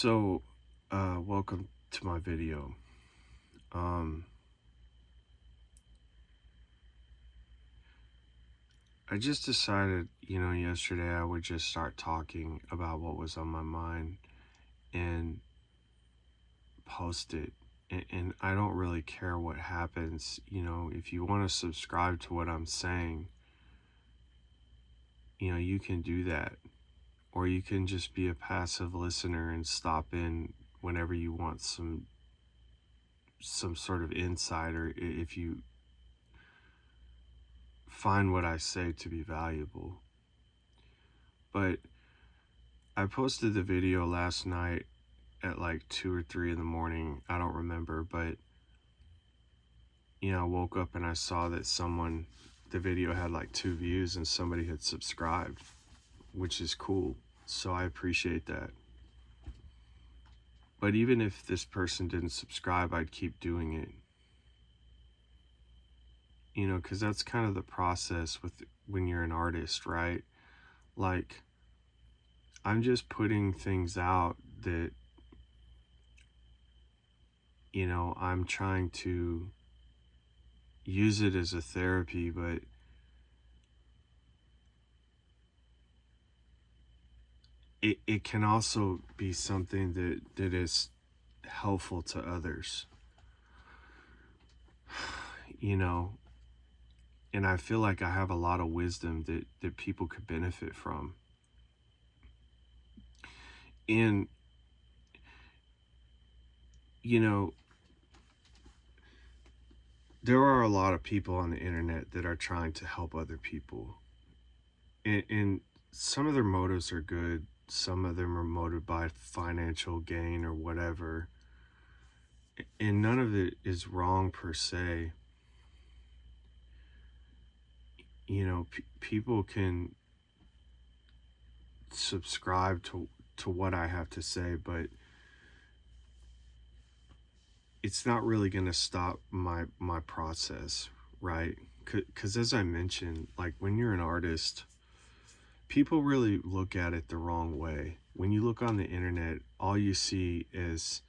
So, welcome to my video. Um, I just decided, yesterday I would just start talking about what was on my mind and post it. And I don't really care what happens. If you want to subscribe to what I'm saying, you can do that. Or you can just be a passive listener and stop in whenever you want some sort of insight, or if you find what I say to be valuable. But I posted the video last night at like 2 or 3 in the morning. I don't remember, but I woke up and I saw that the video had like 2 views and somebody had subscribed, which is cool. So I appreciate that. But even if this person didn't subscribe, I'd keep doing it. Because that's kind of the process when you're an artist, right? Like, I'm just putting things out that, I'm trying to use it as a therapy, but it can also be something that is helpful to others, you know, and I feel like I have a lot of wisdom that people could benefit from. And, you know, there are a lot of people on the internet that are trying to help other people. And some of their motives are good. Some of them are motivated by financial gain or whatever. And none of it is wrong per se. People can subscribe to what I have to say, but it's not really going to stop my process, right? Because as I mentioned, like, when you're an artist, people really look at it the wrong way. When you look on the internet, all you see is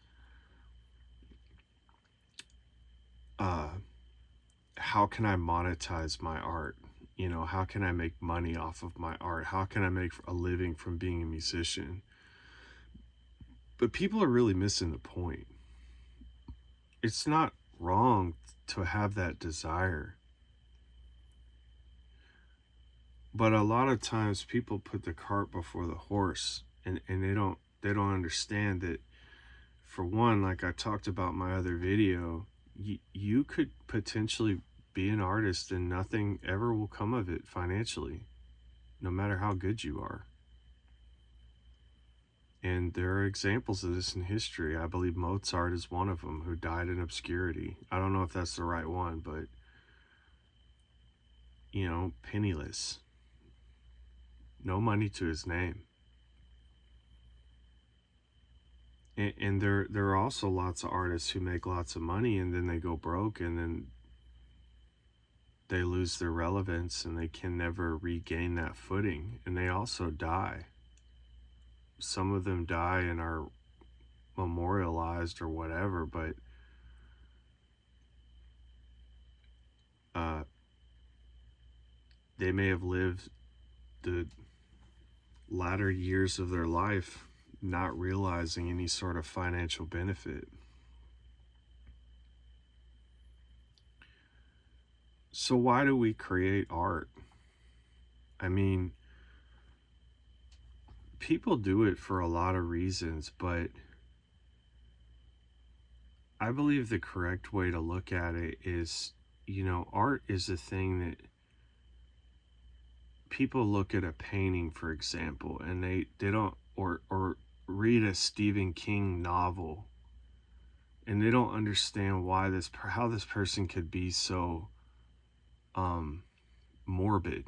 how can I monetize my art? How can I make money off of my art? How can I make a living from being a musician? But people are really missing the point. It's not wrong to have that desire. But a lot of times people put the cart before the horse, and they don't understand that, for one, like I talked about in my other video, you could potentially be an artist and nothing ever will come of it financially, no matter how good you are. And there are examples of this in history. I believe Mozart is one of them, who died in obscurity. I don't know if that's the right one, but, penniless. No money to his name. And there are also lots of artists who make lots of money and then they go broke, and then they lose their relevance and they can never regain that footing, and they also die. Some of them die and are memorialized or whatever, but they may have lived the latter years of their life not realizing any sort of financial benefit. So why do we create art? I mean, people do it for a lot of reasons, but I believe the correct way to look at it is, art is a thing that people look at a painting, for example, and they don't, or read a Stephen King novel, and they don't understand how this person could be so morbid.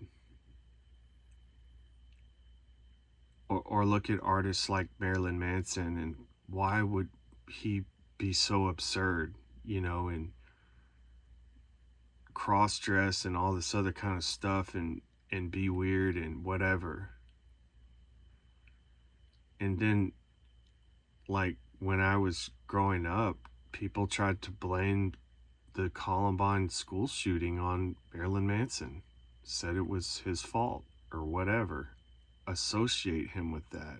Or look at artists like Marilyn Manson, and why would he be so absurd, and cross-dress and all this other kind of stuff, and be weird and whatever. And then like when I was growing up, people tried to blame the Columbine school shooting on Marilyn Manson, said it was his fault or whatever, associate him with that.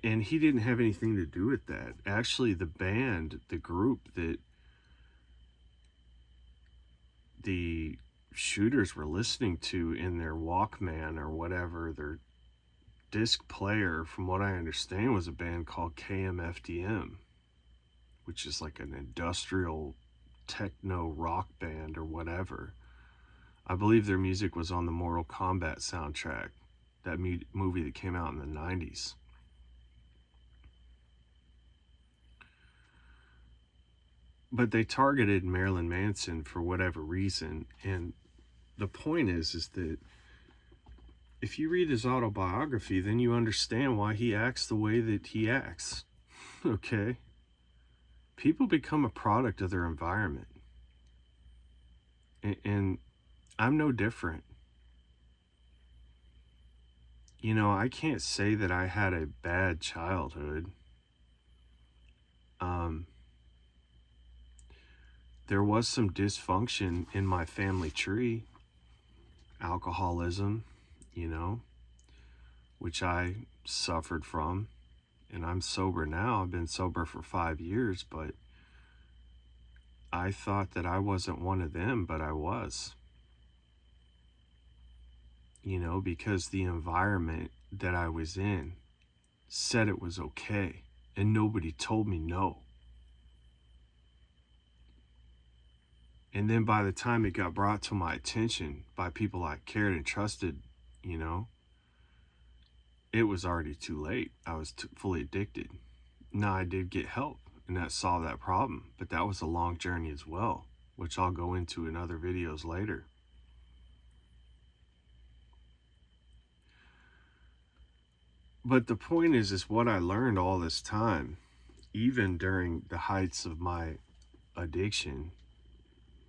And he didn't have anything to do with that. Actually, the band, the group that the shooters were listening to in their Walkman or whatever, their disc player, from what I understand, was a band called KMFDM, which is like an industrial techno rock band or whatever. I believe their music was on the Mortal Kombat soundtrack, that movie that came out in the 90s. But they targeted Marilyn Manson for whatever reason. And the point is that if you read his autobiography, then you understand why he acts the way that he acts. Okay? People become a product of their environment. And I'm no different. You know, I can't say that I had a bad childhood. There was some dysfunction in my family tree, alcoholism, you know, which I suffered from. And I'm sober now. I've been sober for 5 years, but I thought that I wasn't one of them, but I was. You know, because the environment that I was in said it was okay, and nobody told me no. And then by the time it got brought to my attention by people I cared and trusted, you know, it was already too late. I was fully addicted. Now, I did get help, and that solved that problem, but that was a long journey as well, which I'll go into in other videos later. But the point is what I learned all this time, even during the heights of my addiction.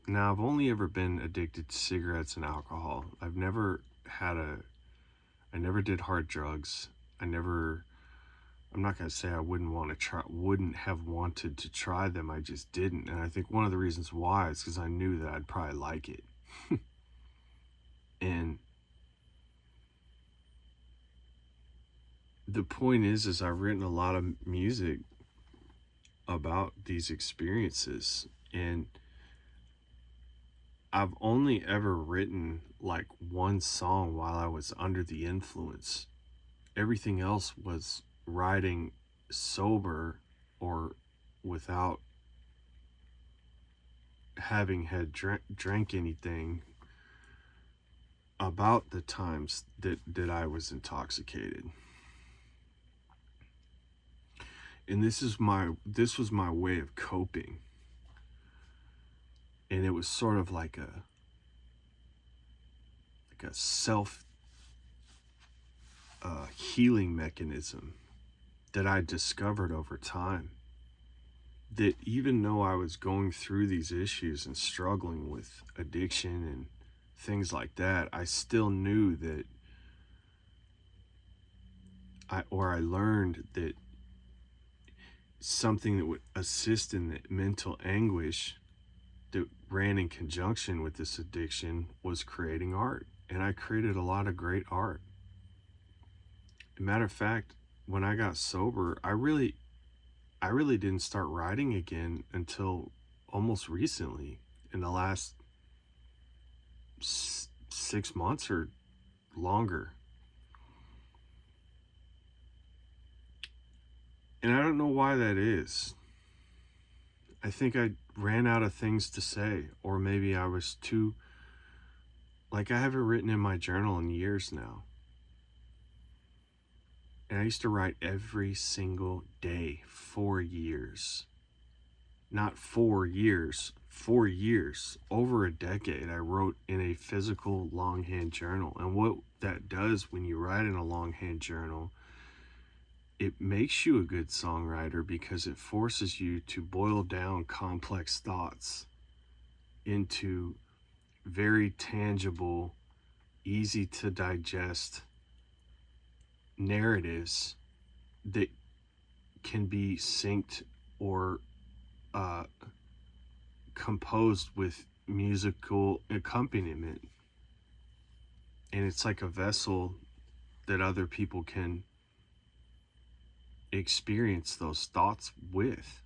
Now, I've only ever been addicted to cigarettes and alcohol. I never did hard drugs. I'm not going to say I wouldn't have wanted to try them. I just didn't. And I think one of the reasons why is because I knew that I'd probably like it. And the point is I've written a lot of music about these experiences, and I've only ever written like one song while I was under the influence. Everything else was writing sober or without having had drank anything about the times that I was intoxicated. And this was my way of coping. And it was sort of like a self healing mechanism that I discovered over time. That even though I was going through these issues and struggling with addiction and things like that, I still knew that I learned that something that would assist in the mental anguish that ran in conjunction with this addiction was creating art. And I created a lot of great art. Matter of fact, when I got sober, I really didn't start writing again until almost recently, in the last 6 months or longer. And I don't know why that is. I think I ran out of things to say, or maybe I was too, like, I haven't written in my journal in years now. And I used to write every single day, 4 years. Not 4 years, 4 years, over a decade. I wrote in a physical longhand journal. And what that does when you write in a longhand journal, it makes you a good songwriter because it forces you to boil down complex thoughts into very tangible, easy to digest narratives that can be synced or uh, composed with musical accompaniment. And it's like a vessel that other people can experience those thoughts with.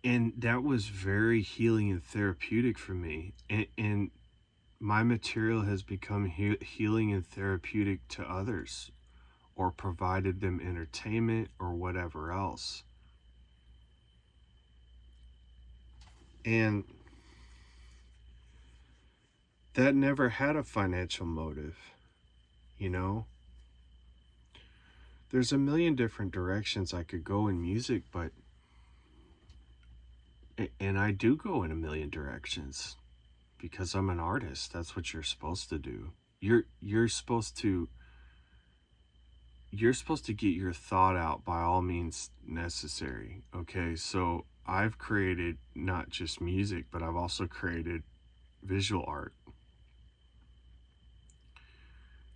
And that was very healing and therapeutic for me. And my material has become healing and therapeutic to others, or provided them entertainment or whatever else. And that never had a financial motive, you know? There's a million different directions I could go in music, but and I do go in a million directions because I'm an artist. That's what you're supposed to do. You're supposed to get your thought out by all means necessary. Okay? So I've created not just music, but I've also created visual art.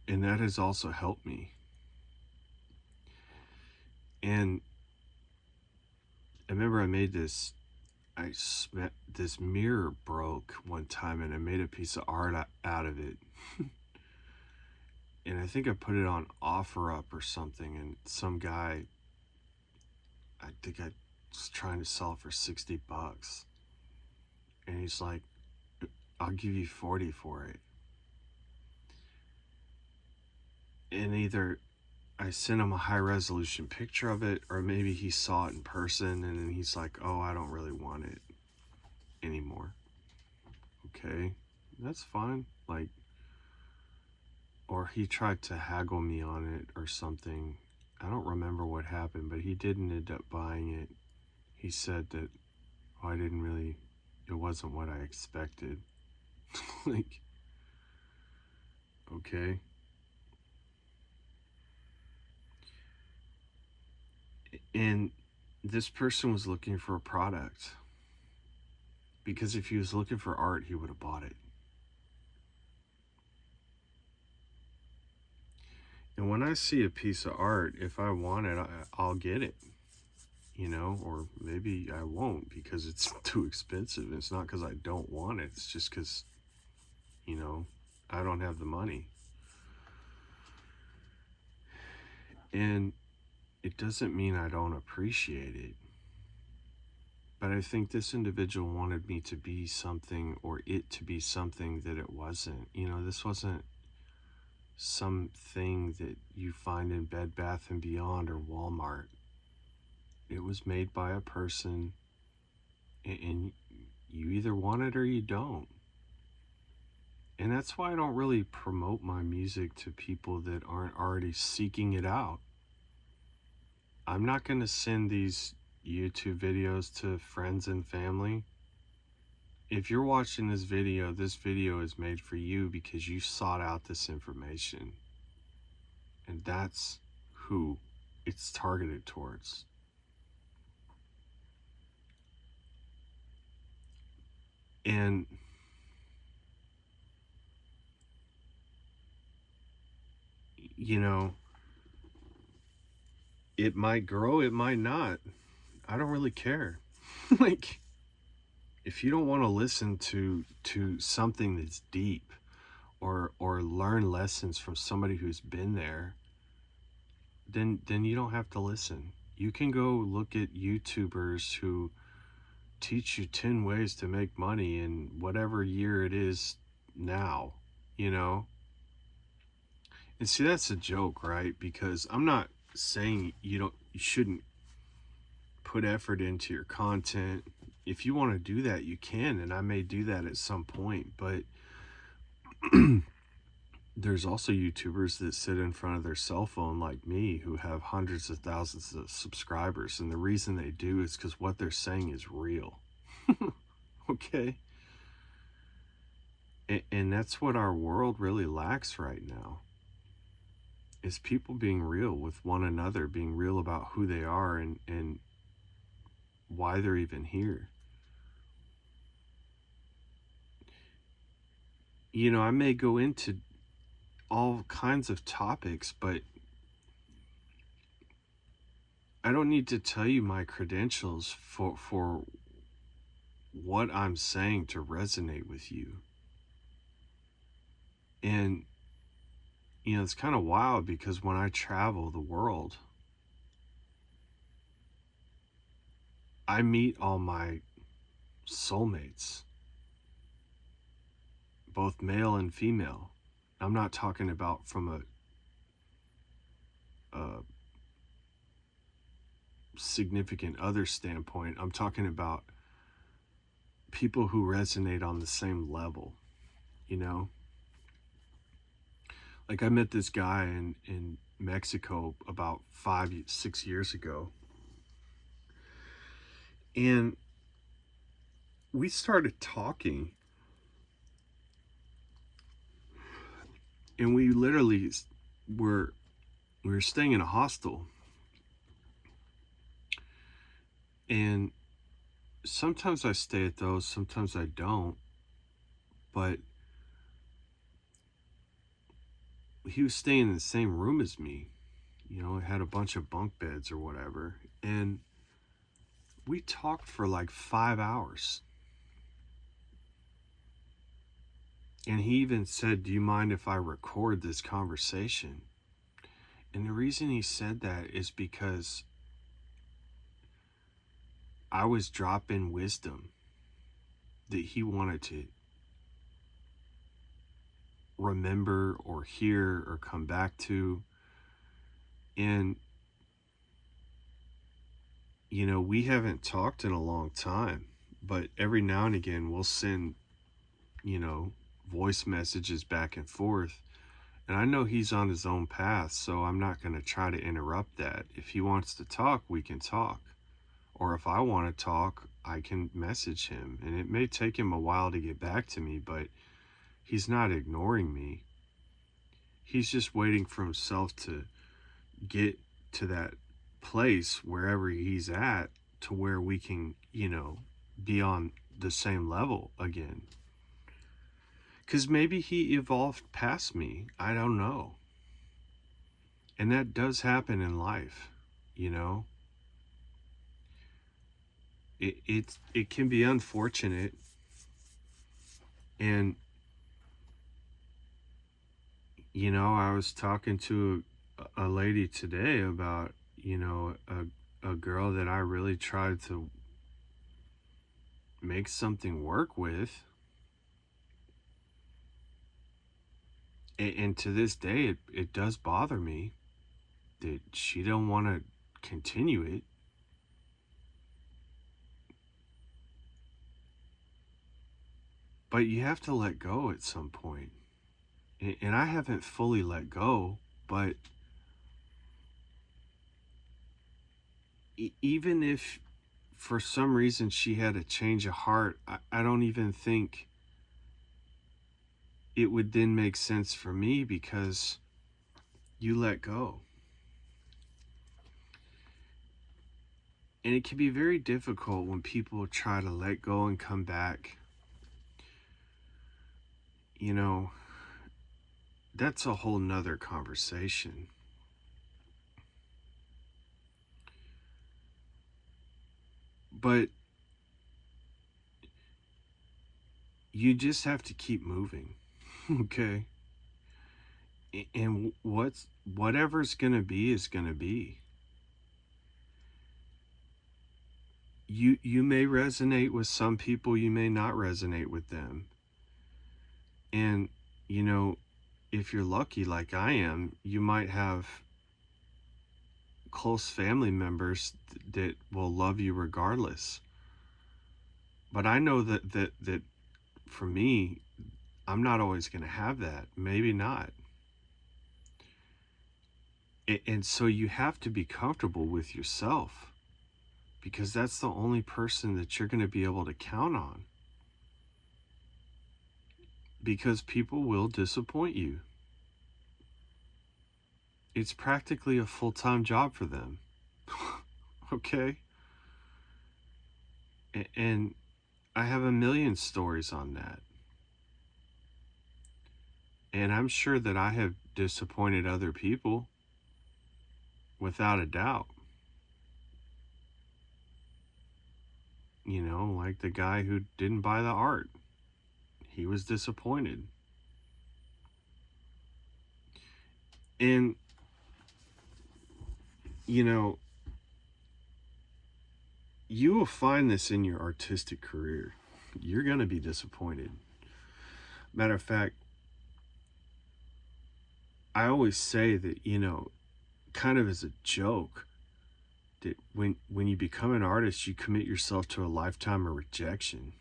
And that has also helped me. And I remember I made this this mirror broke one time and I made a piece of art out of it. And I think I put it on OfferUp or something, and some guy, I think I was trying to sell it for $60. And he's like, I'll give you 40 for it. And either I sent him a high resolution picture of it, or maybe he saw it in person and then he's like, oh, I don't really want it anymore. Okay, that's fine. Like, or he tried to haggle me on it or something. I don't remember what happened, but he didn't end up buying it. He said that, oh, it wasn't what I expected. Like, okay. And this person was looking for a product, because if he was looking for art, he would have bought it. And when I see a piece of art, if I want it, I'll get it, you know, or maybe I won't because it's too expensive. And it's not because I don't want it. It's just because, you know, I don't have the money. And it doesn't mean I don't appreciate it. But I think this individual wanted me to be something, or it to be something that it wasn't. You know, this wasn't something that you find in Bed Bath & Beyond or Walmart. It was made by a person, and you either want it or you don't. And that's why I don't really promote my music to people that aren't already seeking it out. I'm not going to send these YouTube videos to friends and family. If you're watching this video is made for you because you sought out this information. And that's who it's targeted towards. And you know, it might grow, it might not. I don't really care. Like, if you don't want to listen to something that's deep, or learn lessons from somebody who's been there, then you don't have to listen. You can go look at YouTubers who teach you 10 ways to make money in whatever year it is now, you know? And see, that's a joke, right? Because I'm not saying you shouldn't put effort into your content. If you want to do that, you can, and I may do that at some point, but there's also YouTubers that sit in front of their cell phone like me, who have hundreds of thousands of subscribers, and the reason they do is because what they're saying is real. Okay? And that's what our world really lacks right now, is people being real with one another, being real about who they are and why they're even here. I may go into all kinds of topics, but I don't need to tell you my credentials for what I'm saying to resonate with you. And, it's kind of wild because when I travel the world, I meet all my soulmates, both male and female. I'm not talking about from a significant other standpoint. I'm talking about people who resonate on the same level, you know? Like I met this guy in Mexico about 6 years ago. And we started talking, and we literally were we were staying in a hostel. And sometimes I stay at those, sometimes I don't. But he was staying in the same room as me. It had a bunch of bunk beds or whatever. And we talked for like 5 hours. And he even said, "Do you mind if I record this conversation?" And the reason he said that is because I was dropping wisdom that he wanted to remember or hear or come back to. And, we haven't talked in a long time, but every now and again we'll send, voice messages back and forth. And I know he's on his own path, so I'm not going to try to interrupt that. If he wants to talk, we can talk. Or if I want to talk, I can message him. And it may take him a while to get back to me, but he's not ignoring me. He's just waiting for himself to get to that place wherever he's at to where we can, be on the same level again. Because maybe he evolved past me. I don't know. And that does happen in life, It can be unfortunate. And, I was talking to a lady today about, a girl that I really tried to make something work with. And to this day, it does bother me that she don't want to continue it. But you have to let go at some point. And I haven't fully let go, but even if for some reason she had a change of heart, I don't even think it would then make sense for me, because you let go. And it can be very difficult when people try to let go and come back. That's a whole nother conversation. But you just have to keep moving, okay? And whatever's gonna be is gonna be. You may resonate with some people, you may not resonate with them. And, if you're lucky like I am, you might have close family members that will love you regardless. But I know that for me, I'm not always going to have that. Maybe not. And so you have to be comfortable with yourself, because that's the only person that you're going to be able to count on. Because people will disappoint you. It's practically a full-time job for them. Okay? And I have a million stories on that. And I'm sure that I have disappointed other people without a doubt. You know, like the guy who didn't buy the art. He was disappointed. And, you know, you will find this in your artistic career. You're going to be disappointed. Matter of fact, I always say that, you know, kind of as a joke, that when you become an artist, you commit yourself to a lifetime of rejection.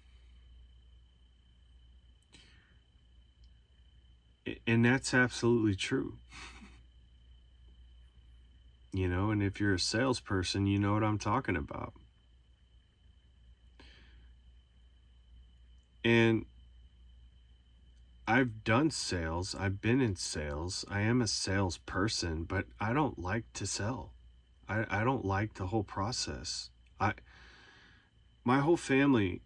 And that's absolutely true. You know, and if you're a salesperson, you know what I'm talking about. And I've done sales, I've been in sales, I am a salesperson, but I don't like to sell. I don't like the whole process. I My whole family,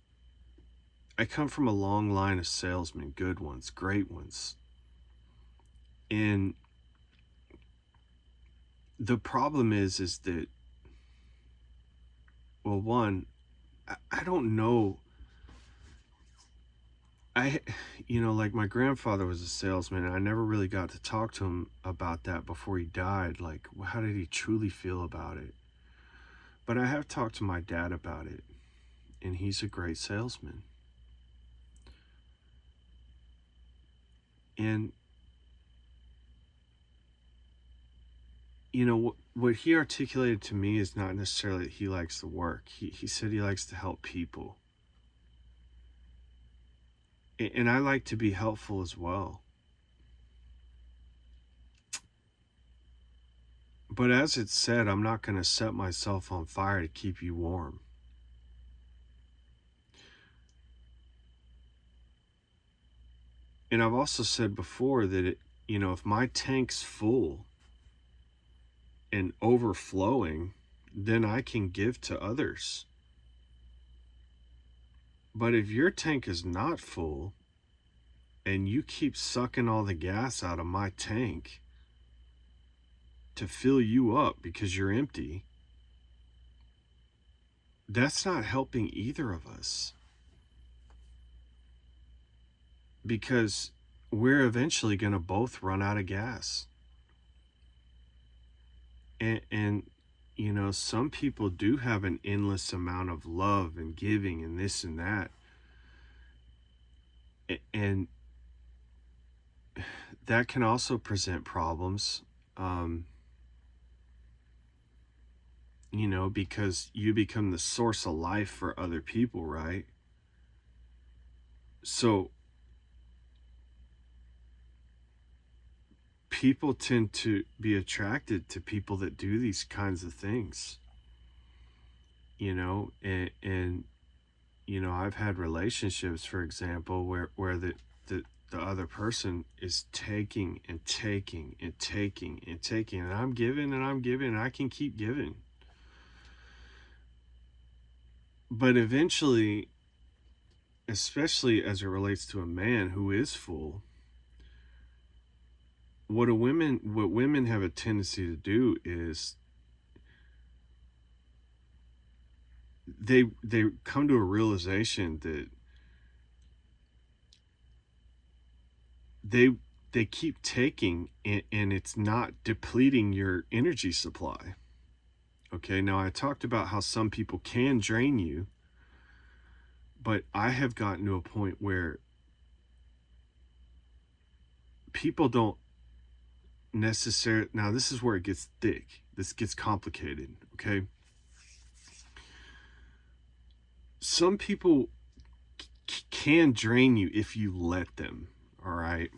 I come from a long line of salesmen, good ones, great ones. And the problem is that, well, one, I don't know. I, you know, like my grandfather was a salesman, and I never really got to talk to him about that before he died. Like, how did he truly feel about it? But I have talked to my dad about it, and he's a great salesman. And, you know, what he articulated to me is not necessarily that he likes the work. He said he likes to help people. And I like to be helpful as well. But as it's said, I'm not going to set myself on fire to keep you warm. And I've also said before that, you know, if my tank's full and overflowing, then I can give to others. But if your tank is not full and you keep sucking all the gas out of my tank to fill you up because you're empty, that's not helping either of us. Because we're eventually going to both run out of gas. And, you know, some people do have an endless amount of love and giving and this and that. And that can also present problems, you know, because you become the source of life for other people, right? So people tend to be attracted to people that do these kinds of things, you know, and you know, I've had relationships, for example, where the other person is taking and taking and taking and taking, and I'm giving and I'm giving, and I can keep giving. But eventually, especially as it relates to a man who is full, what women have a tendency to do is they come to a realization that they keep taking, and it's not depleting your energy supply. Okay, now I talked about how some people can drain you, but I have gotten to a point where people don't necessarily, now this is where it gets thick, this gets complicated, okay? Some people can drain you if you let them, all right?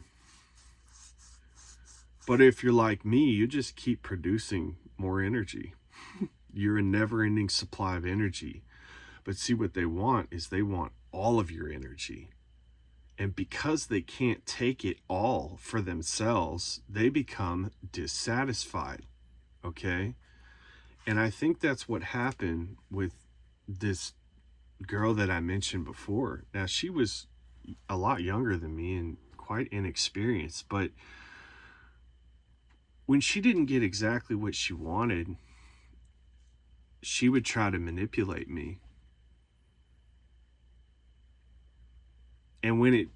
But if you're like me, you just keep producing more energy. You're a never-ending supply of energy. But see, what they want is they want all of your energy. And because they can't take it all for themselves, they become dissatisfied, okay? And I think that's what happened with this girl that I mentioned before. Now, she was a lot younger than me and quite inexperienced. But when she didn't get exactly what she wanted, she would try to manipulate me. And when it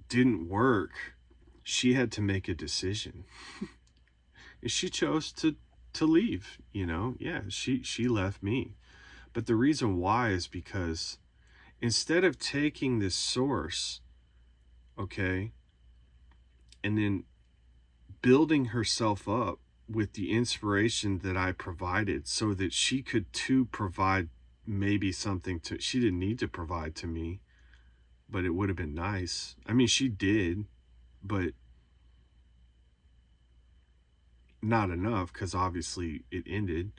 didn't work, she had to make a decision. And she chose to leave, you know? Yeah, she left me. But the reason why is because instead of taking this source, okay, and then building herself up with the inspiration that I provided so that she could too provide maybe something to, she didn't need to provide to me, but it would have been nice. I mean, she did, but not enough because obviously it ended.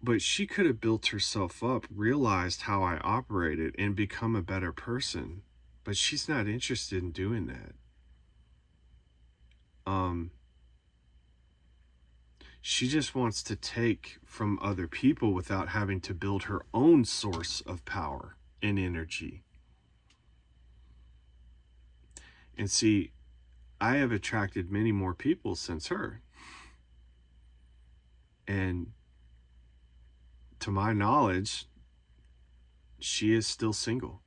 But she could have built herself up, realized how I operated, and become a better person. But she's not interested in doing that. She just wants to take from other people without having to build her own source of power and energy. And see, I have attracted many more people since her. And to my knowledge, she is still single.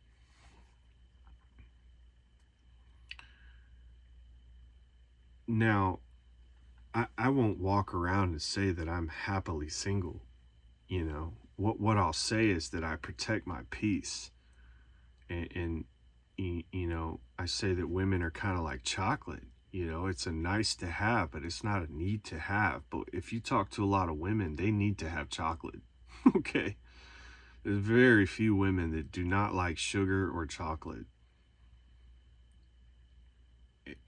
Now, I won't walk around and say that I'm happily single. You know, what I'll say is that I protect my peace. And you know, I say that women are kind of like chocolate. You know, it's a nice to have, but it's not a need to have. But if you talk to a lot of women, they need to have chocolate. Okay. There's very few women that do not like sugar or chocolate.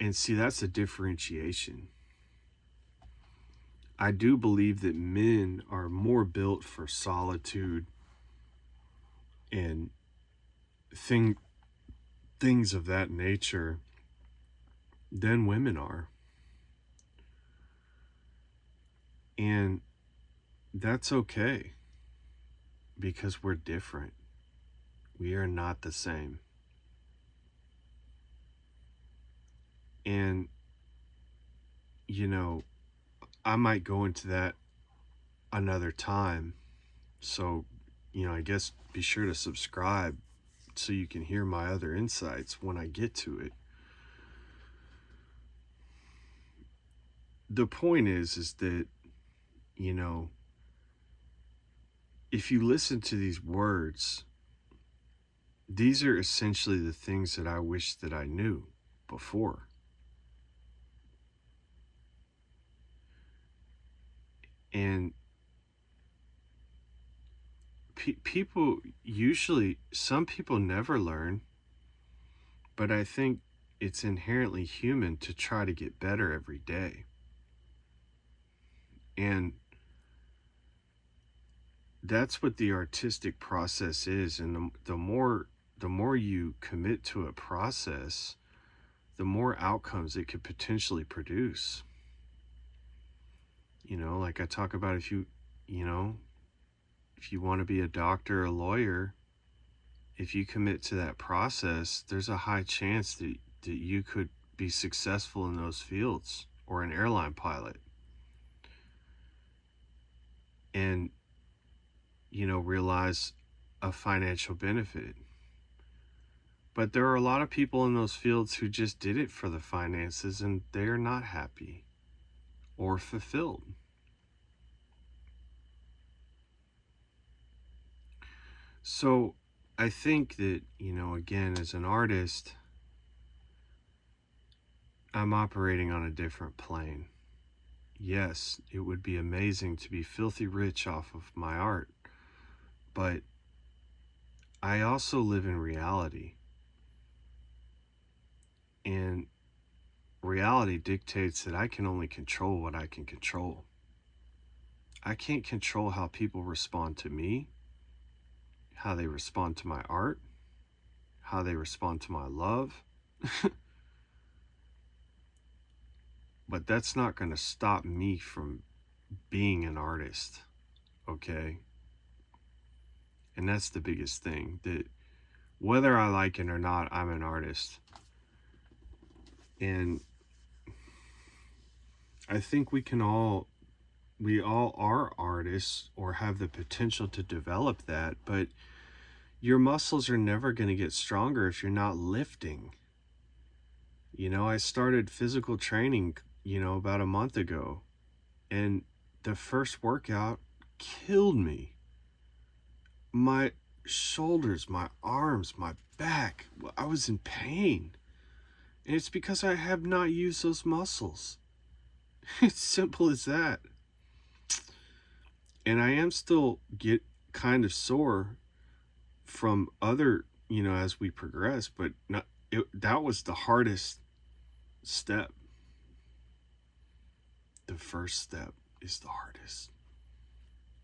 And see, that's a differentiation. I do believe that men are more built for solitude and things of that nature than women are. And that's okay because we're different. We are not the same. And, you know, I might go into that another time. So, you know, I guess be sure to subscribe so you can hear my other insights when I get to it. The point is that, you know, if you listen to these words, these are essentially the things that I wish that I knew before. And people usually, some people never learn, but I think it's inherently human to try to get better every day. And that's what the artistic process is. And the more you commit to a process, the more outcomes it could potentially produce. You know, like I talk about, if you want to be a doctor or a lawyer, if you commit to that process, there's a high chance that you could be successful in those fields, or an airline pilot. And, you know, realize a financial benefit. But there are a lot of people in those fields who just did it for the finances and they're not happy or fulfilled. So I think that, you know, again, as an artist, I'm operating on a different plane. Yes, it would be amazing to be filthy rich off of my art, but I also live in reality. And reality dictates that I can only control what I can control. I can't control how people respond to me, how they respond to my art, how they respond to my love. But that's not going to stop me from being an artist, okay? And that's the biggest thing, that Whether I like it or not, I'm an artist. And I think we all are artists or have the potential to develop that, but your muscles are never going to get stronger if you're not lifting. I started physical training, about a month ago, and the first workout killed me. My shoulders, my arms, my back, I was in pain. And it's because I have not used those muscles. It's simple as that. And I am still get kind of sore from other, as we progress, but that was the hardest step. The first step is the hardest.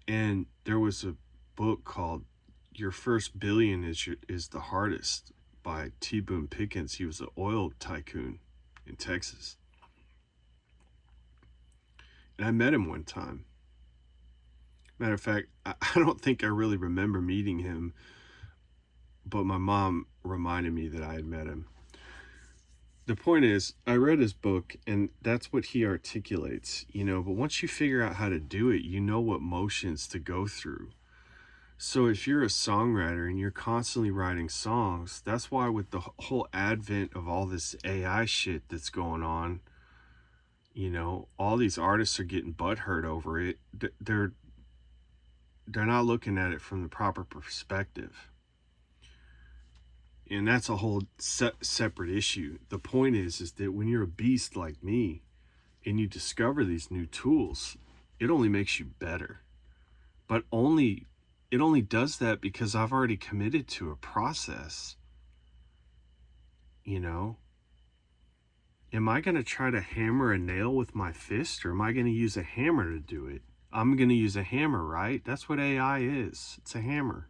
And there was a book called Your First Billion is the Hardest by T. Boone Pickens. He was an oil tycoon in Texas. And I met him one time. Matter of fact, I don't think I really remember meeting him, but my mom reminded me that I had met him. The point is, I read his book, and that's what he articulates, but once you figure out how to do it, you know what motions to go through. So if you're a songwriter and you're constantly writing songs, that's why with the whole advent of all this AI shit that's going on, all these artists are getting butthurt over it. They're not looking at it from the proper perspective. And that's a whole separate issue. The point is that when you're a beast like me and you discover these new tools, it only makes you better. But it only does that because I've already committed to a process. Am I going to try to hammer a nail with my fist, or am I going to use a hammer to do it? I'm going to use a hammer, right? That's what AI is. It's a hammer.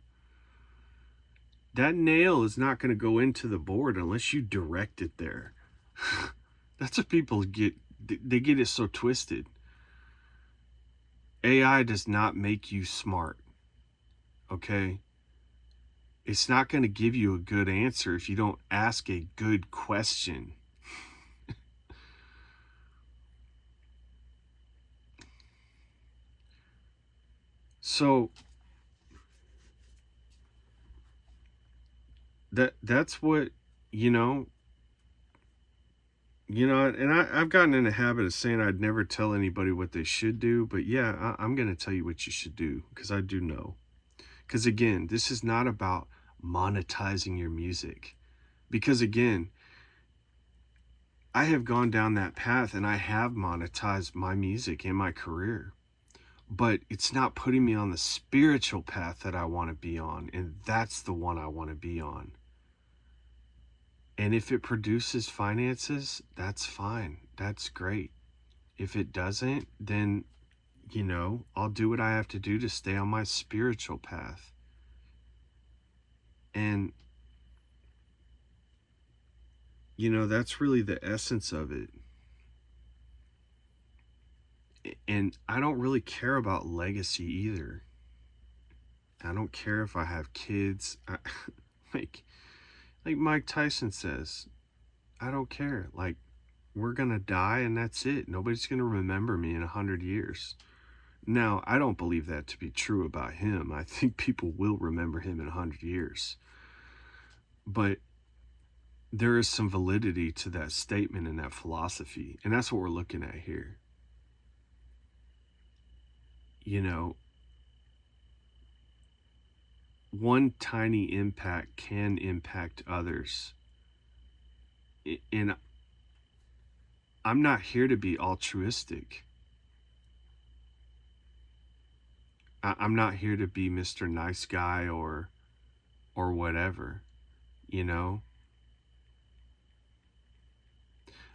That nail is not going to go into the board unless you direct it there. That's what people get. They get it so twisted. AI does not make you smart. Okay? It's not going to give you a good answer if you don't ask a good question. So that's what, and I've gotten in the habit of saying I'd never tell anybody what they should do, but yeah, I'm going to tell you what you should do, because I do know. Because again, this is not about monetizing your music. Because again, I have gone down that path and I have monetized my music in my career. But it's not putting me on the spiritual path that I want to be on. And that's the one I want to be on. And if it produces finances, that's fine. That's great. If it doesn't, then, I'll do what I have to do to stay on my spiritual path. And, that's really the essence of it. And I don't really care about legacy either. I don't care if I have kids. Like Mike Tyson says, I don't care. Like, we're going to die and that's it. Nobody's going to remember me in 100 years. Now, I don't believe that to be true about him. I think people will remember him in 100 years. But there is some validity to that statement and that philosophy. And that's what we're looking at here. One tiny impact can impact others. And I'm not here to be altruistic. I'm not here to be Mr. Nice Guy or whatever,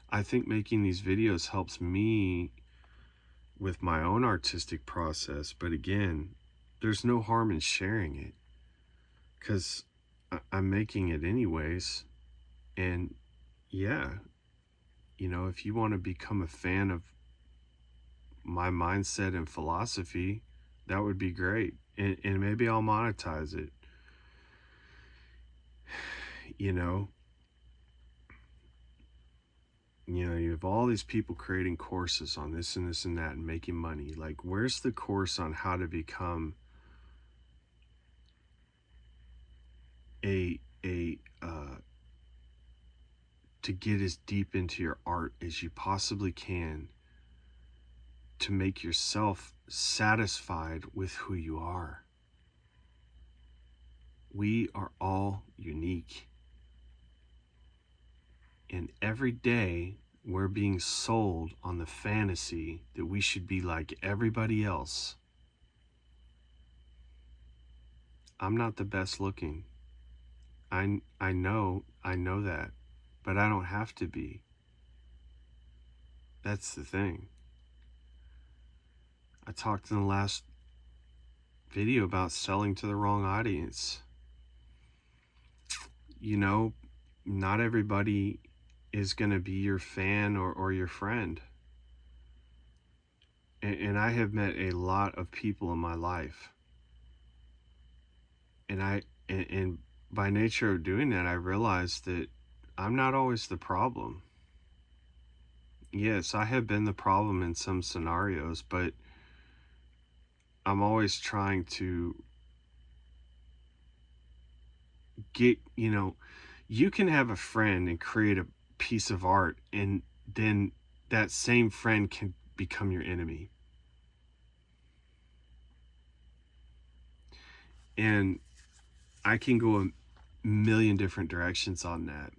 I think making these videos helps me with my own artistic process. But again, there's no harm in sharing it, because I'm making it anyways. And yeah, if you want to become a fan of my mindset and philosophy, that would be great. And maybe I'll monetize it. you know, you have all these people creating courses on this and this and that and making money. Like, where's the course on how to become to get as deep into your art as you possibly can to make yourself satisfied with who you are? We are all unique. And every day we're being sold on the fantasy that we should be like everybody else. I'm not the best looking. I know that, but I don't have to be. That's the thing. I talked in the last video about selling to the wrong audience. Not everybody is going to be your fan or your friend. And I have met a lot of people in my life. And by nature of doing that, I realized that I'm not always the problem. Yes, I have been the problem in some scenarios, but I'm always trying to get, you can have a friend and create a piece of art, and then that same friend can become your enemy. And I can go a million different directions on that.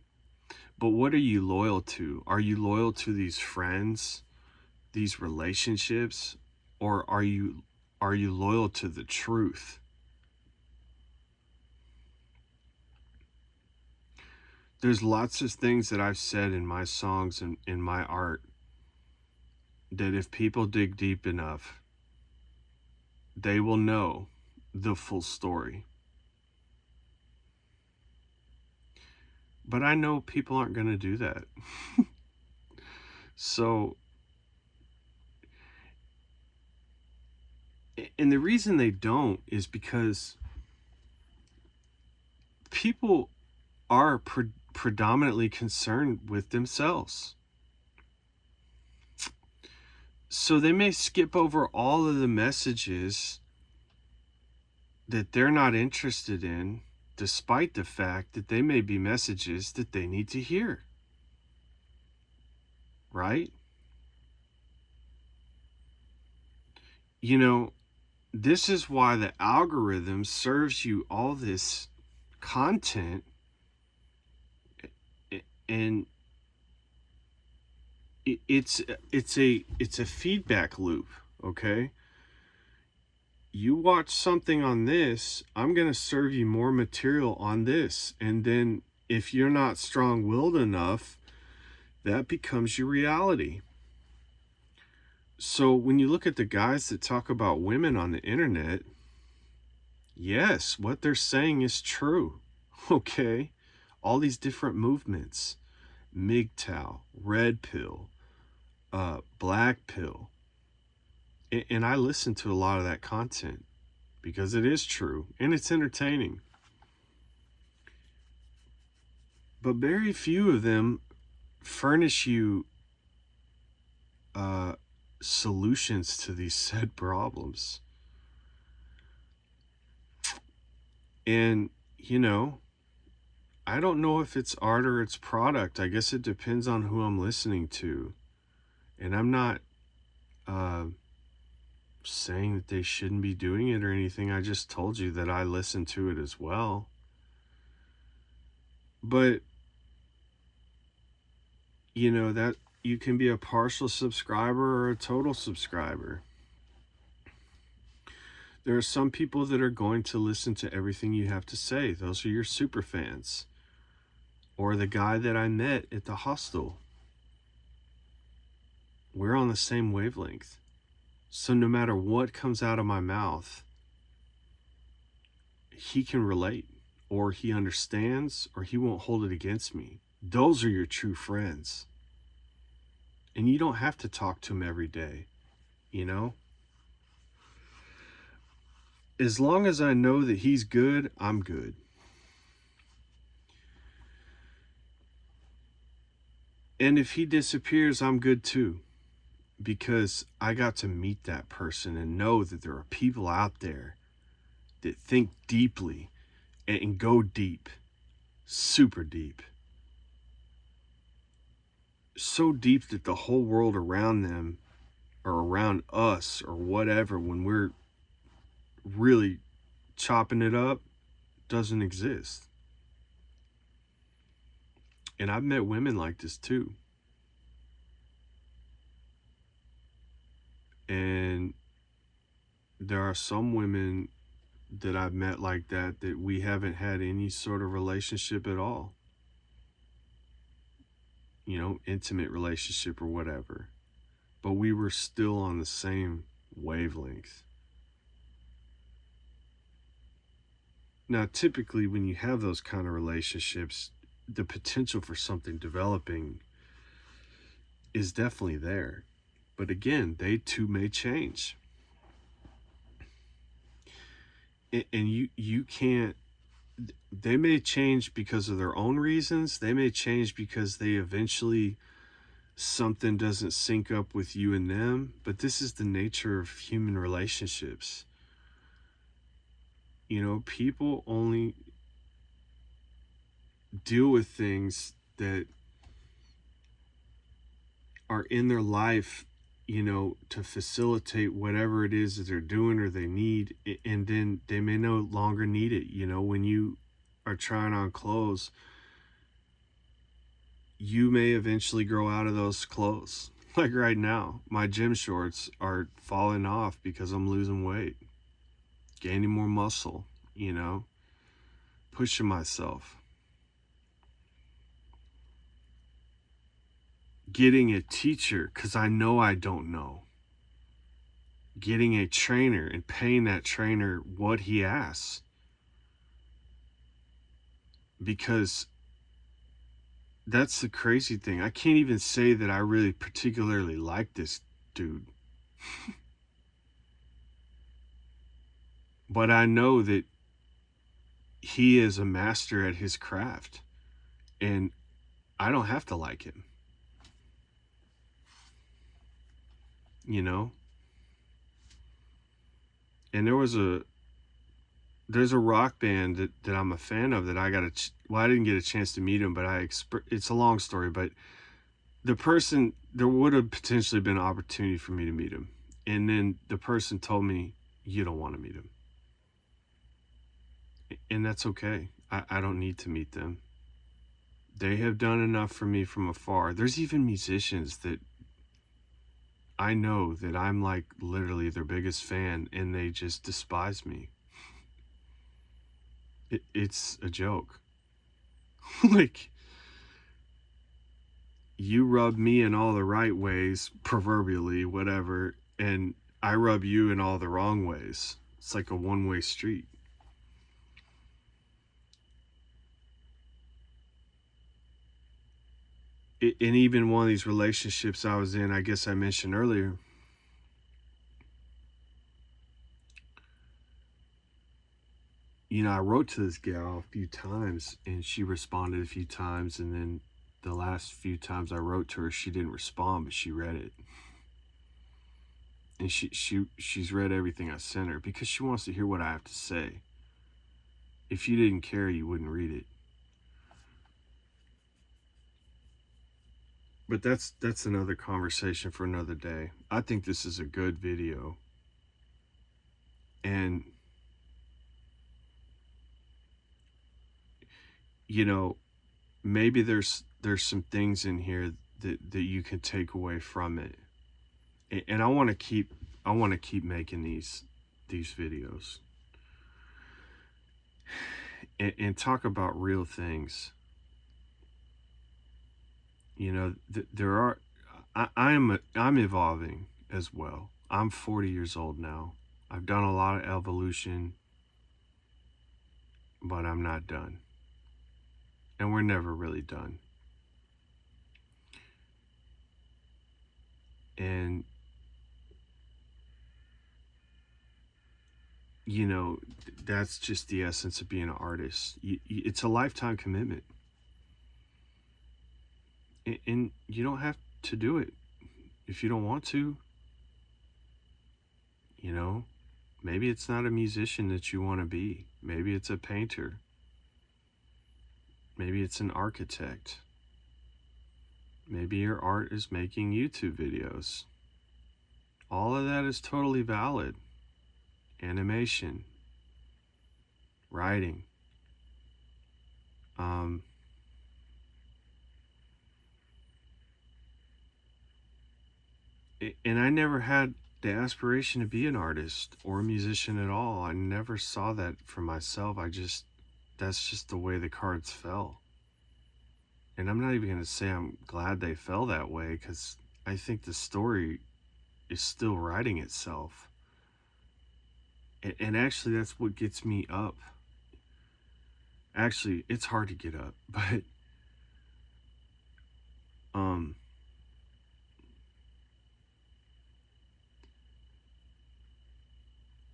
But what are you loyal to? Are you loyal to these friends, these relationships, or are you loyal to the truth? There's lots of things that I've said in my songs and in my art that if people dig deep enough, they will know the full story. But I know people aren't going to do that. So, and the reason they don't is because people are predominantly concerned with themselves. So they may skip over all of the messages that they're not interested in, despite the fact that they may be messages that they need to hear. Right? This is why the algorithm serves you all this content, and it's a feedback loop. Okay, you watch something on this, I'm going to serve you more material on this, and then if you're not strong-willed enough, that becomes your reality. So when you look at the guys that talk about women on the internet, yes, what they're saying is true. Okay, all these different movements, MGTOW, red pill, black pill, and I listen to a lot of that content because it is true and it's entertaining. But very few of them furnish you solutions to these said problems. And, I don't know if it's art or it's product. I guess it depends on who I'm listening to. And I'm not saying that they shouldn't be doing it or anything. I just told you that I listen to it as well. But, that you can be a partial subscriber or a total subscriber. There are some people that are going to listen to everything you have to say. Those are your super fans. Or the guy that I met at the hostel. We're on the same wavelength. So no matter what comes out of my mouth, he can relate, or he understands, or he won't hold it against me. Those are your true friends. And you don't have to talk to him every day, As long as I know that he's good, I'm good. And if he disappears, I'm good too, because I got to meet that person and know that there are people out there that think deeply and go deep, super deep. So deep that the whole world around them or around us or whatever, when we're really chopping it up, doesn't exist. And I've met women like this too. And there are some women that I've met like that we haven't had any sort of relationship at all. You know, intimate relationship or whatever. But we were still on the same wavelength. Now, typically, when you have those kind of relationships, the potential for something developing is definitely there. But again, they too may change. And you can't, they may change because of their own reasons. They may change because they eventually, something doesn't sync up with you and them. But this is the nature of human relationships. You know, people only deal with things that are in their life, you know, to facilitate whatever it is that they're doing or they need, and then they may no longer need it. You know, when you are trying on clothes, you may eventually grow out of those clothes. Like right now, my gym shorts are falling off because I'm losing weight, gaining more muscle, you know, pushing myself. Getting a teacher because I know I don't know. Getting a trainer and paying that trainer what he asks. Because that's the crazy thing. I can't even say that I really particularly like this dude. But I know that he is a master at his craft. And I don't have to like him. You know? And there's a rock band that I'm a fan of that I didn't get a chance to meet him, but it's a long story, but there would have potentially been an opportunity for me to meet him. And then the person told me, you don't want to meet him. And that's okay. I don't need to meet them. They have done enough for me from afar. There's even musicians that I know that I'm like literally their biggest fan and they just despise me. It's a joke. Like, you rub me in all the right ways, proverbially, whatever, and I rub you in all the wrong ways. It's like a one-way street. And even one of these relationships I was in, I guess I mentioned earlier, you know, I wrote to this gal a few times and she responded a few times, and then the last few times I wrote to her, she didn't respond, but she read it. And she's read everything I sent her because she wants to hear what I have to say. If you didn't care, you wouldn't read it. But that's another conversation for another day. I think this is a good video. And you know, maybe there's some things in here that you can take away from it. And I want to keep making these videos and talk about real things. You know, there are I'm evolving as well. I'm 40 years old now. I've done a lot of evolution, but I'm not done. And we're never really done. And you know, that's just the essence of being an artist. It's a lifetime commitment. And you don't have to do it if you don't want to. You know, maybe it's not a musician that you want to be. Maybe it's a painter. Maybe it's an architect. Maybe your art is making YouTube videos. All of that is totally valid. Animation, writing. And I never had the aspiration to be an artist or a musician at all. I never saw that for myself. That's just the way the cards fell. And I'm not even going to say I'm glad they fell that way, because I think the story is still writing itself. And actually, that's what gets me up. Actually, it's hard to get up, but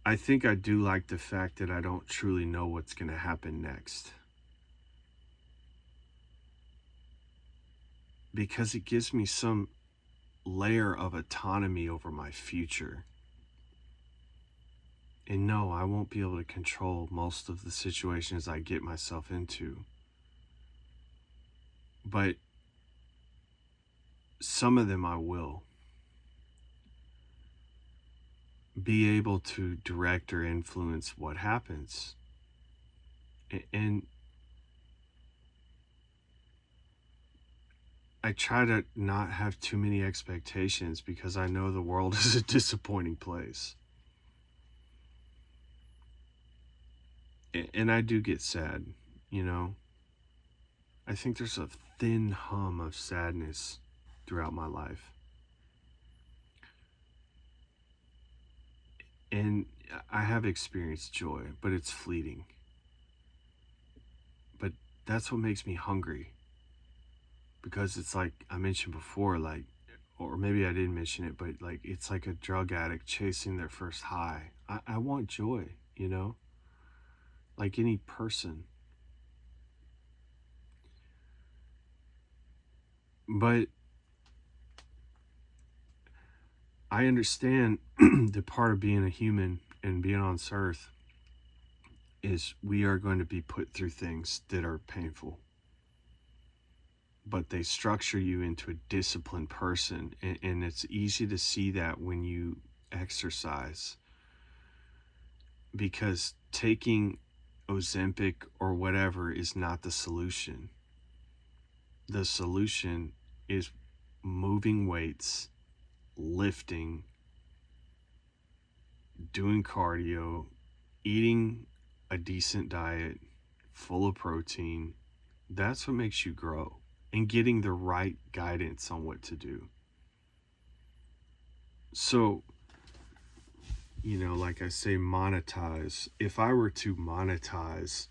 I think I do like the fact that I don't truly know what's going to happen next. Because it gives me some layer of autonomy over my future. And no, I won't be able to control most of the situations I get myself into. But some of them I will. Be able to direct or influence what happens. And I try to not have too many expectations, because I know the world is a disappointing place. And I do get sad, you know. I think there's a thin hum of sadness throughout my life. And I have experienced joy, but it's fleeting. But that's what makes me hungry. Because it's like I mentioned before, like, or maybe I didn't mention it, but like, it's like a drug addict chasing their first high. I want joy, you know? Like any person. But I understand the part of being a human and being on this earth is we are going to be put through things that are painful. But they structure you into a disciplined person. And it's easy to see that when you exercise. Because taking Ozempic or whatever is not the solution. The solution is moving weights, lifting, doing cardio, eating a decent diet full of protein. That's what makes you grow. And getting the right guidance on what to do. So, you know, like I say, monetize. If I were to monetize,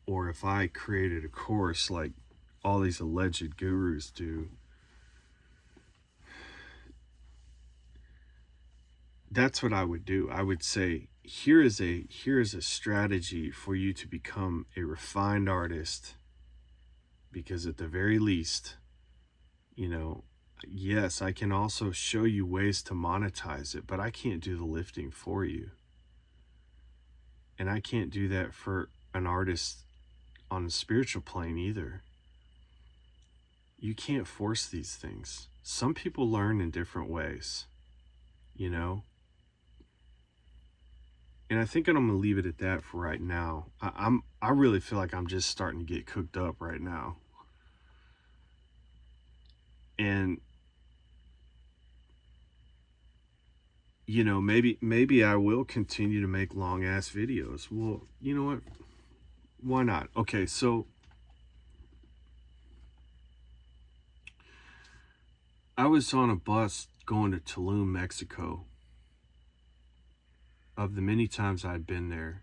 or if I created a course like all these alleged gurus do, that's what I would do. I would say, here is a strategy for you to become a refined artist. Because at the very least, you know, yes, I can also show you ways to monetize it, but I can't do the lifting for you. And I can't do that for an artist on a spiritual plane either. You can't force these things. Some people learn in different ways, you know? And I think I'm going to leave it at that for right now. I really feel like I'm just starting to get cooked up right now. And, you know, maybe I will continue to make long ass videos. Well, you know what? Why not? Okay, so I was on a bus going to Tulum, Mexico. Of the many times I'd been there.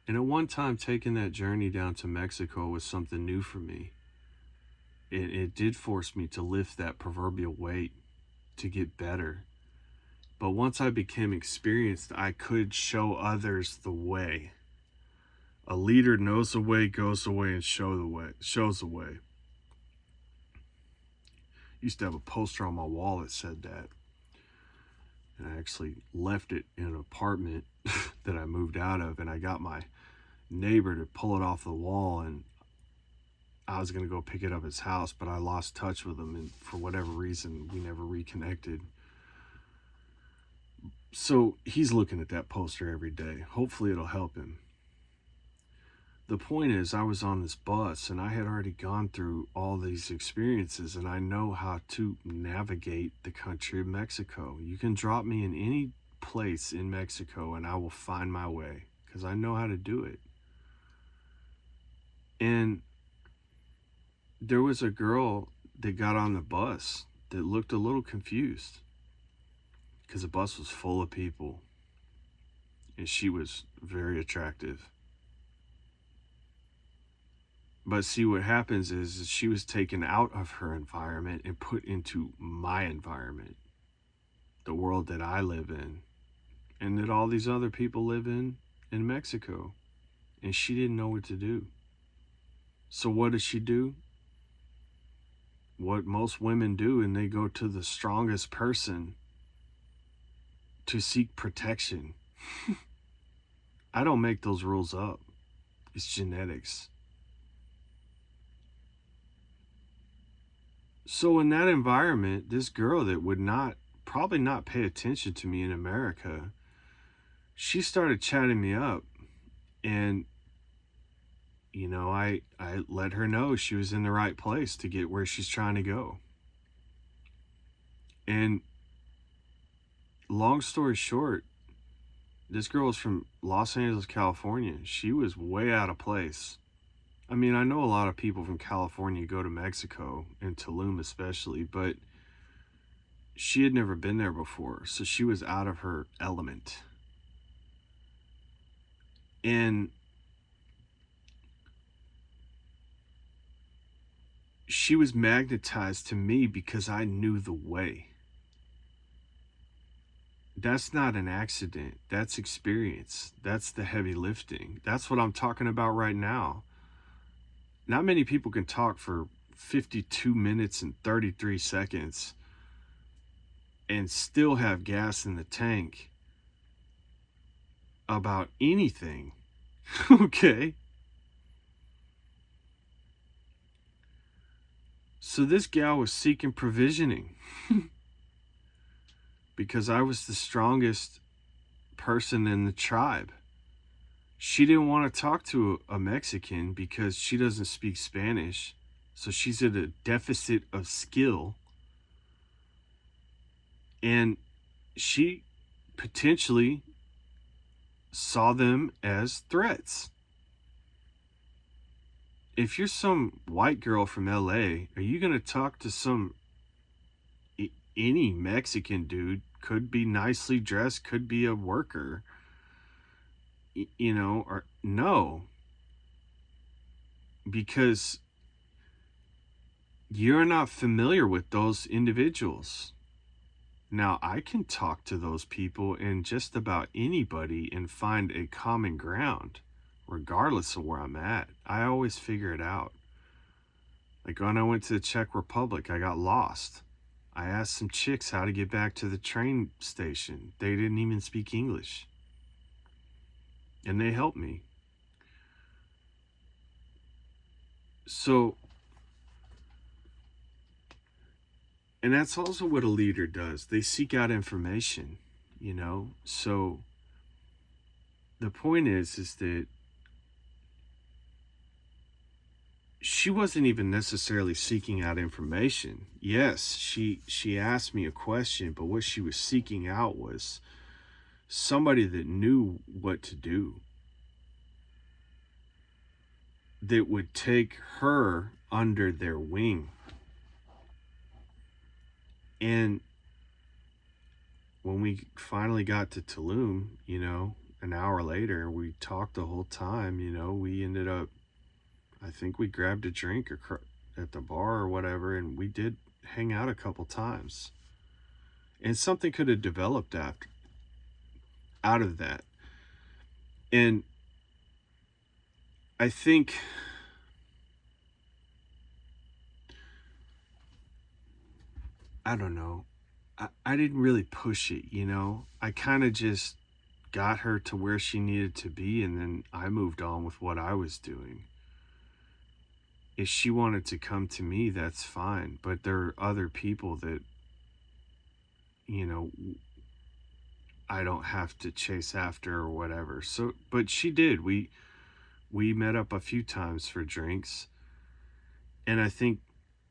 And at one time, taking that journey down to Mexico was something new for me. It did force me to lift that proverbial weight to get better. But once I became experienced, I could show others the way. A leader knows the way, goes the way, and shows the way. used to have a poster on my wall that said that. And I actually left it in an apartment that I moved out of, and I got my neighbor to pull it off the wall, and I was going to go pick it up at his house, but I lost touch with him, and for whatever reason, we never reconnected. So he's looking at that poster every day. Hopefully it'll help him. The point is, I was on this bus, and I had already gone through all these experiences, and I know how to navigate the country of Mexico. You can drop me in any place in Mexico, and I will find my way, because I know how to do it. And there was a girl that got on the bus that looked a little confused, because the bus was full of people, and she was very attractive. But see, what happens is she was taken out of her environment and put into my environment, the world that I live in, and that all these other people live in Mexico. And she didn't know what to do. So what does she do? What most women do, and they go to the strongest person to seek protection. I don't make those rules up. It's genetics. So in that environment, this girl that would probably not pay attention to me in America, she started chatting me up. And, I let her know she was in the right place to get where she's trying to go. And long story short, this girl was from Los Angeles, California. She was way out of place. I mean, I know a lot of people from California go to Mexico, and Tulum especially, but she had never been there before, so she was out of her element. And she was magnetized to me because I knew the way. That's not an accident. That's experience. That's the heavy lifting. That's what I'm talking about right now. Not many people can talk for 52 minutes and 33 seconds and still have gas in the tank about anything. Okay? So this gal was seeking provisioning because I was the strongest person in the tribe. She didn't want to talk to a Mexican because she doesn't speak Spanish. So she's at a deficit of skill. And she potentially saw them as threats. If you're some white girl from LA, are you going to talk to any Mexican dude? Could be nicely dressed, could be a worker, or no. Because you're not familiar with those individuals. Now, I can talk to those people and just about anybody and find a common ground, regardless of where I'm at. I always figure it out. Like when I went to the Czech Republic, I got lost. I asked some chicks how to get back to the train station. They didn't even speak English. And they helped me. So, and that's also what a leader does. They seek out information, So the point is that she wasn't even necessarily seeking out information. Yes, she asked me a question, but what she was seeking out was somebody that knew what to do, that would take her under their wing. And when we finally got to Tulum, an hour later, we talked the whole time. We ended up, I think we grabbed a drink at the bar or whatever, and we did hang out a couple times. And something could have developed out of that. And I think I don't know. I didn't really push it, you know? I kind of just got her to where she needed to be, and then I moved on with what I was doing. If she wanted to come to me, that's fine. But there are other people that, you know, I don't have to chase after or whatever. So, but she did. We met up a few times for drinks, and I think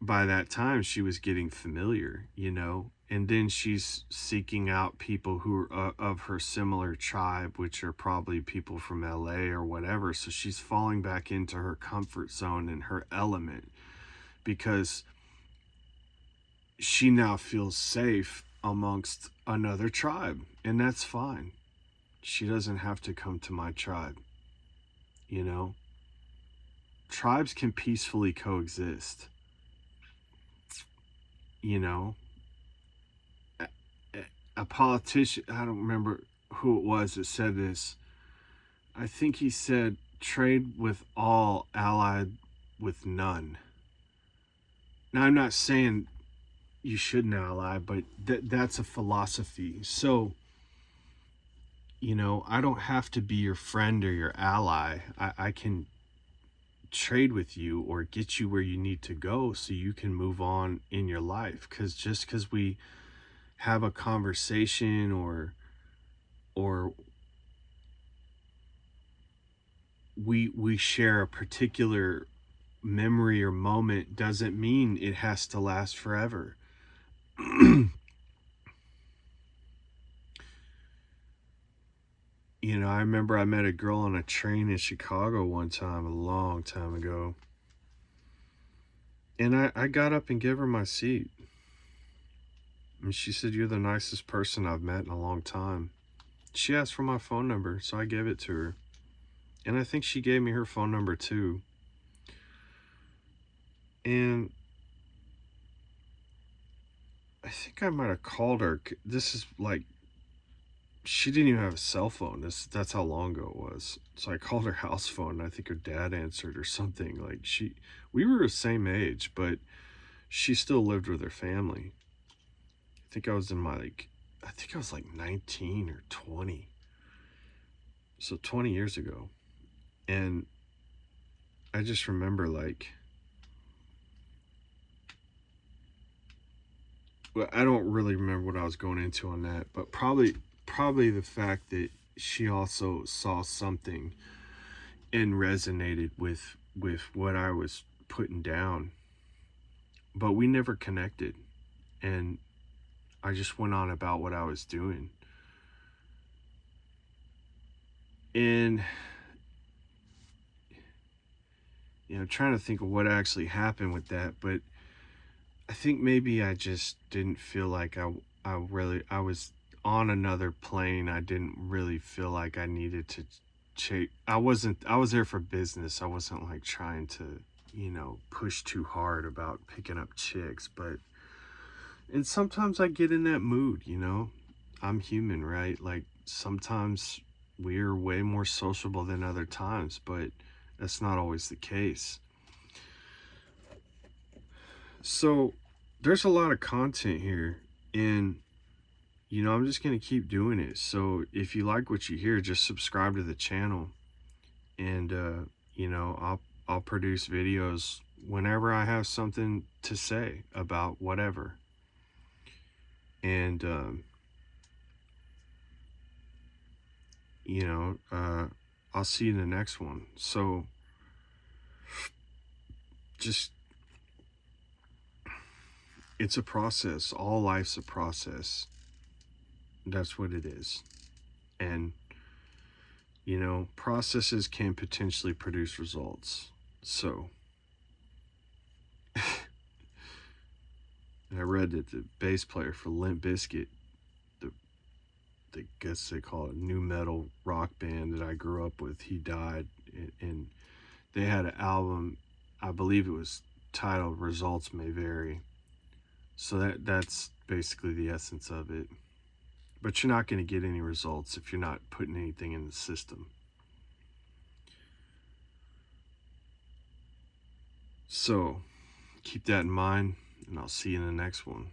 by that time she was getting familiar, you know. And then she's seeking out people who are of her similar tribe, which are probably people from LA or whatever. So she's falling back into her comfort zone and her element because she now feels safe amongst another tribe, and that's fine. She doesn't have to come to my tribe, you know? Tribes can peacefully coexist, you know? A, a politician, I don't remember who it was that said this. I think he said, trade with all, allied with none. Now, I'm not saying you shouldn't ally, but that's a philosophy. So, you know, I don't have to be your friend or your ally. I can trade with you or get you where you need to go so you can move on in your life. Because just because we have a conversation or we share a particular memory or moment doesn't mean it has to last forever. You know, I remember I met a girl on a train in Chicago one time, a long time ago. And I got up and gave her my seat. And she said, "You're the nicest person I've met in a long time." She asked for my phone number, so I gave it to her. And I think she gave me her phone number too. And I think I might have called her. This is like, she didn't even have a cell phone. That's how long ago it was. So I called her house phone, and I think her dad answered or something. Like, we were the same age, but she still lived with her family. I think I was in my I think I was like 19 or 20. So 20 years ago. And I just remember well, I don't really remember what I was going into on that, but probably the fact that she also saw something and resonated with what I was putting down. But we never connected, and I just went on about what I was doing. And you know, trying to think of what actually happened with that, but I think maybe I just didn't feel like I was on another plane. I didn't really feel like I needed to chase. I was there for business. I wasn't like trying to, you know, push too hard about picking up chicks, but and sometimes I get in that mood, you know. I'm human, right? Like sometimes we're way more sociable than other times, but that's not always the case. So there's a lot of content here, and you know, I'm just going to keep doing it. So if you like what you hear, just subscribe to the channel, and you know, I'll produce videos whenever I have something to say about whatever. And you know, I'll see you in the next one. So just, it's a process. All life's a process. That's what it is. And you know, processes can potentially produce results. So I read that the bass player for Limp Bizkit, the I guess they call it new metal rock band that I grew up with, he died, and they had an album, I believe it was titled "Results May Vary." So that's basically the essence of it. But you're not going to get any results if you're not putting anything in the system. So keep that in mind, and I'll see you in the next one.